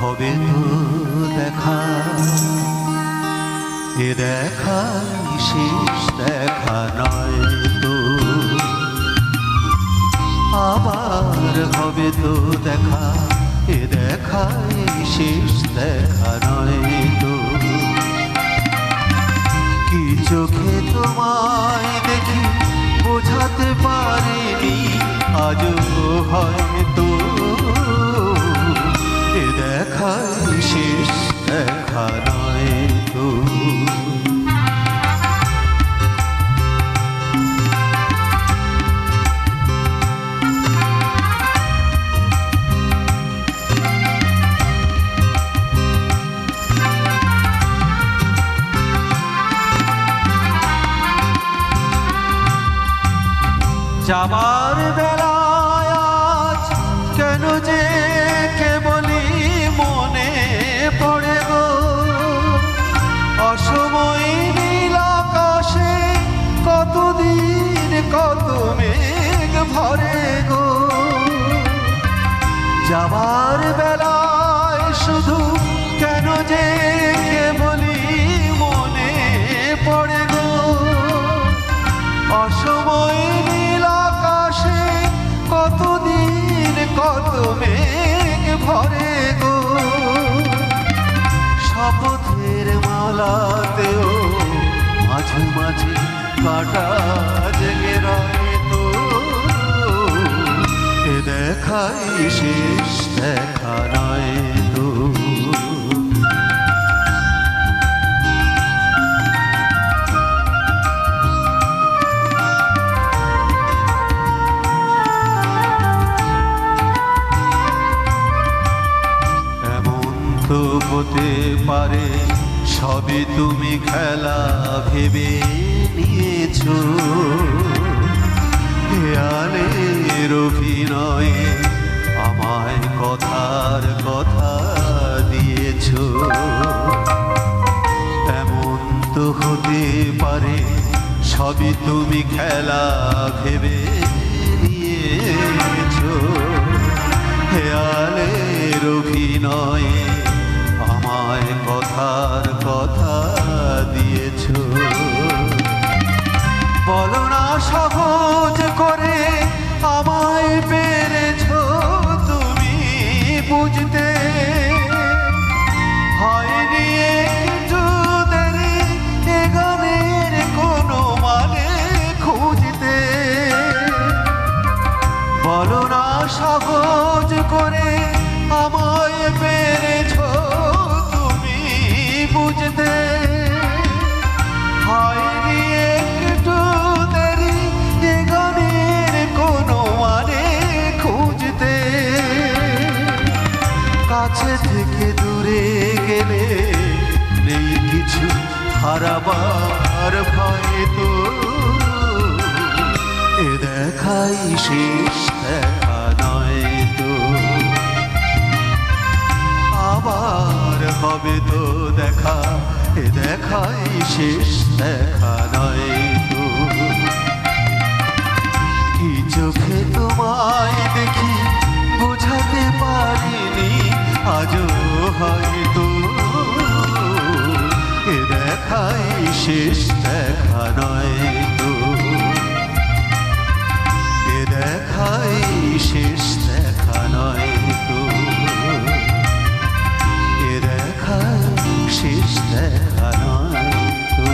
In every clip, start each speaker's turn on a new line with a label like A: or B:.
A: হবে তো দেখা, এ দেখাই শেষ দেখা নয় তো, আবার হবে তো দেখা, এ দেখাই শেষ দেখা নয় তো। কি চোখে তোমায় দেখি বোঝাতে পারিনি আজও হয়তো, এ দেখাই শেষ দেখা নয় তো। যাবার বেলায় আজ কেন যে কেবলই মনে পড়ে গো, অসময় নীল আকাশে কতদিন কত মেঘ ভরে গো। যাবার বেলায় শুধু কেন যে কেবলই মনে পড়ে গো, অসময় কতদিন কত মেঘ ভরে গো। শপথের মালাতেও মাঝে মাঝে কাটা জেগে রয় তো, এ দেখাই শেষ দেখা নয় তো। হতে পারে সবই তুমি খেলা ভেবে নিয়েছো, হেয়ালের অভিনয়ে আমায় কথার কথা দিয়েছো। এমন তো হতে পারে সবই তুমি খেলা ভেবে নিয়েছো, হেয়ালের অভিনয়ে আমায় কথার কথা দিয়েছ। বলো না সহজ করে আমায় পেরেছ তুমি বুঝতে, হয়নি একটু দেরি এ গানের কোনো মানে খুঁজতে। বলো না সহজ করে আমায় পেরেছ বুঝতে, হয়নি একটু দেরি এ গানের কোনো মানে খুঁজতে। কাছে থেকে দূরে গেলে নেই কিছু হারাবার ভয় তো, এ দেখাই শেষ দেখা নয় তো, আবার হবে তো দেখা, এ দেখাই শেষ দেখা নয় তো। কি চোখে তোমায় দেখি বোঝাতে পারিনি আজও হয়তো, এ দেখাই শেষ দেখা নয় তো, এ দেখাই শেষ দেখা নয় তো, এ দেখাই শেষ দেখা নয় তো।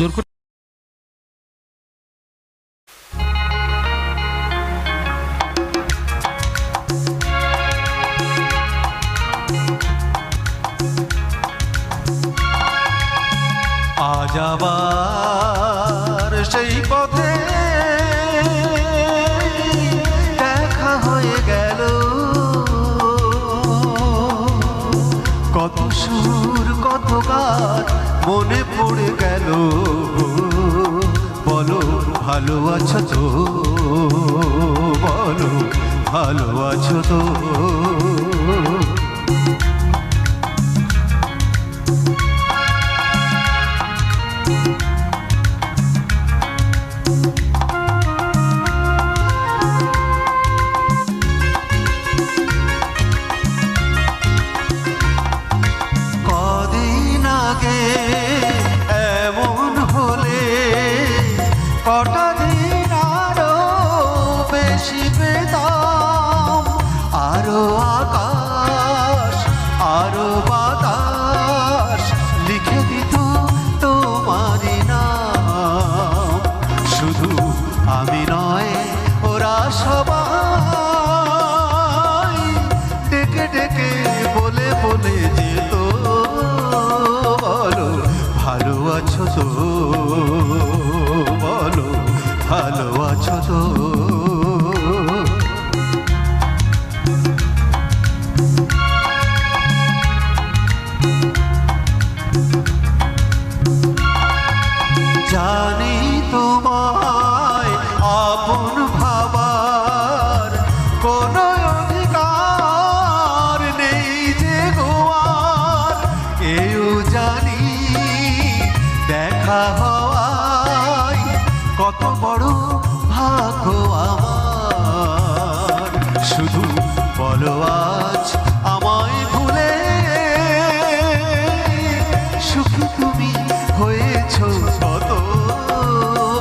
B: জোর করে
A: আজ আবার সেই পথে দেখা হয়ে গেল, কত সুর কত গান মনে পড়ে গেল। বলো ভালো আছো তো, বলো ভালো আছো তো। কটা দিন আরো বেশি পেতাম, আরো আকাশ আরো বাতাস লিখে দিত তোমারই নাম। শুধু আমি নয় ওরা সবাই ডেকে ডেকে বলে বলে যেত, বলো ভালো আছো তো, বলো ভালো আছো তো। জানি তোমায় আপন ভাবার কোনো অধিকার নেই যে গোয়ার, কেউ জানি দেখা হওয়ায় কত বড় ভাগ্য আমার। শুধু বলো আজ আমায় ভুলে সুখী তুমি হয়েছ কত,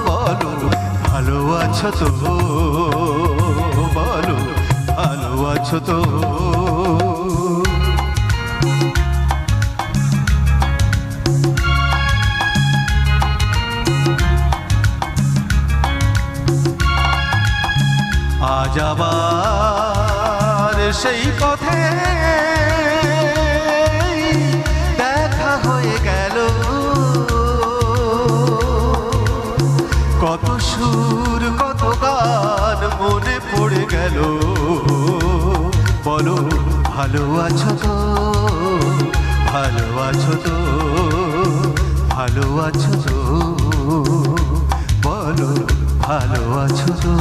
A: বলো ভালো আছো তো, বলো ভালো আছো তো। আজ আবার সেই পথে দেখা হয়ে গেল, কত সুর কত গান মনে পড়ে গেল, বলো ভালো আছো তো, ভালো আছো তো, ভালো আছো তো, বলো ভালো আছো তো।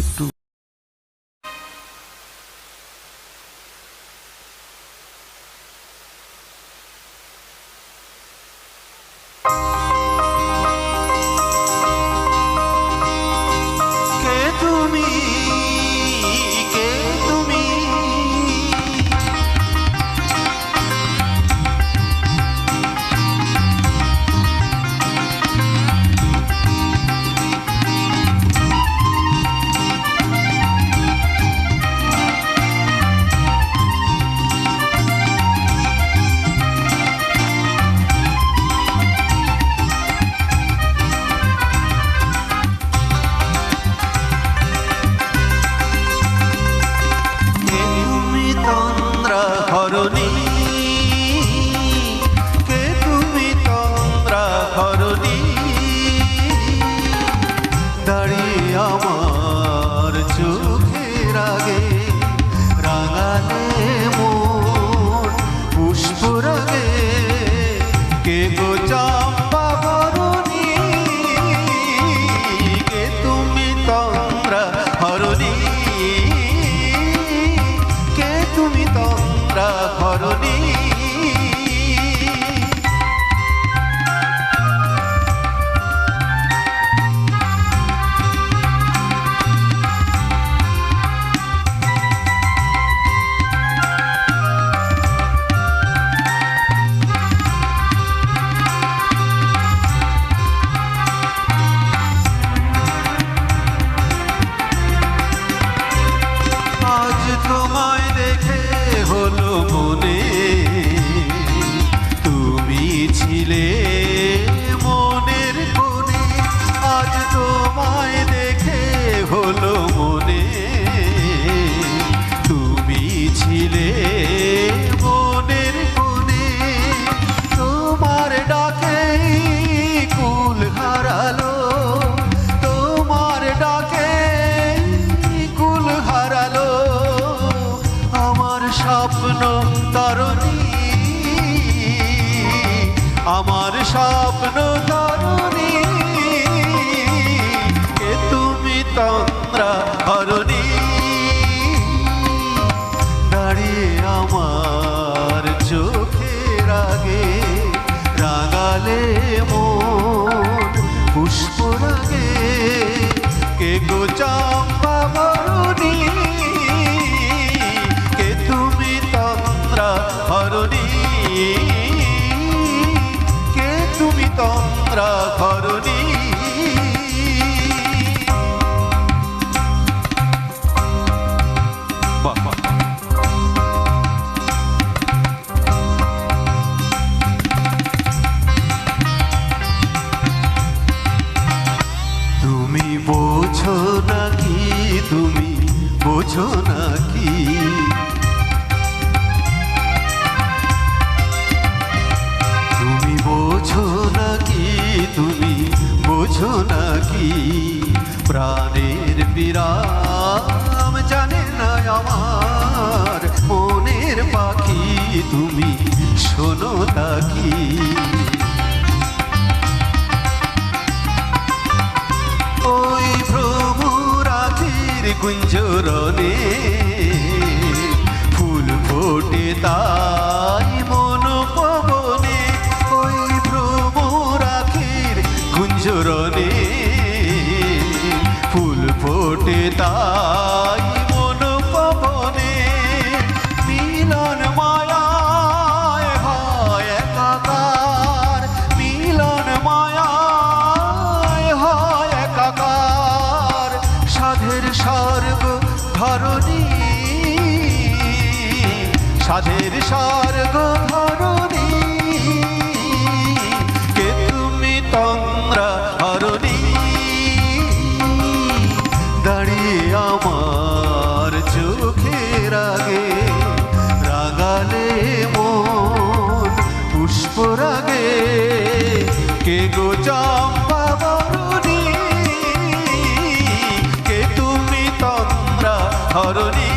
A: একটু কে তুমি, কে তুমি, হরণী, কে তুমি তন্দ্রা হরণী, দাঁড়িয়ে আমার চোখের আগে রাঙালে মন পুষ্প রাগে, কে গো চম্পা হরণী, কে তুমি তন্দ্রা হরণী, কে তুমি তন্দ্রা হরণী। আজ তোমায় দেখে হলো মনে, তুমি ছিলে মনের কোণে। আজ তোমায় দেখে হলো মনে, তুমি ছিলে মনের কোণে। তোমার ডাকে কুল হারালো, তোমার ডাকে কুল হারালো আমার স্বপ্ন তরণী, আমার স্বপ্ন তরণী, কে তুমি তন্দ্রা হরণী, দাঁড়িয়ে আমার গো চম্পা বরণী, কে তুমি তন্দ্রা হরণী, কে তুমি তন্দ্রা হরণী। বাহ বাহ, তুমি বোঝো নাকি, তুমি বোঝো নাকি, তুমি বোঝো নাকি, তুমি বোঝো নাকি, প্রাণের বিরাম জানে না আমার মনের পাখি, তুমি শোনো তাকি। ওই ভ্রমরাধির গুঞ্জরণে ফুল ফোটে তাই মন পবনে, ওই ভ্রমরাধির গুঞ্জরণে ফুল ফোটে তাই মন পবনে, মিলন মায়ায় হয় একাকার, মিলন মায়ায় হয় একাকার, সাধের স্বর্গ ধরণী, সাধের স্বর্গ ধরণী, কে তুমি তন্দ্রা হরণী, দাঁড়িয়ে আমার চোখের আগে রাগালে মন পুষ্পরাগে, কে গো চম্পা বরণী, কে তুমি তন্দ্রা হরণী।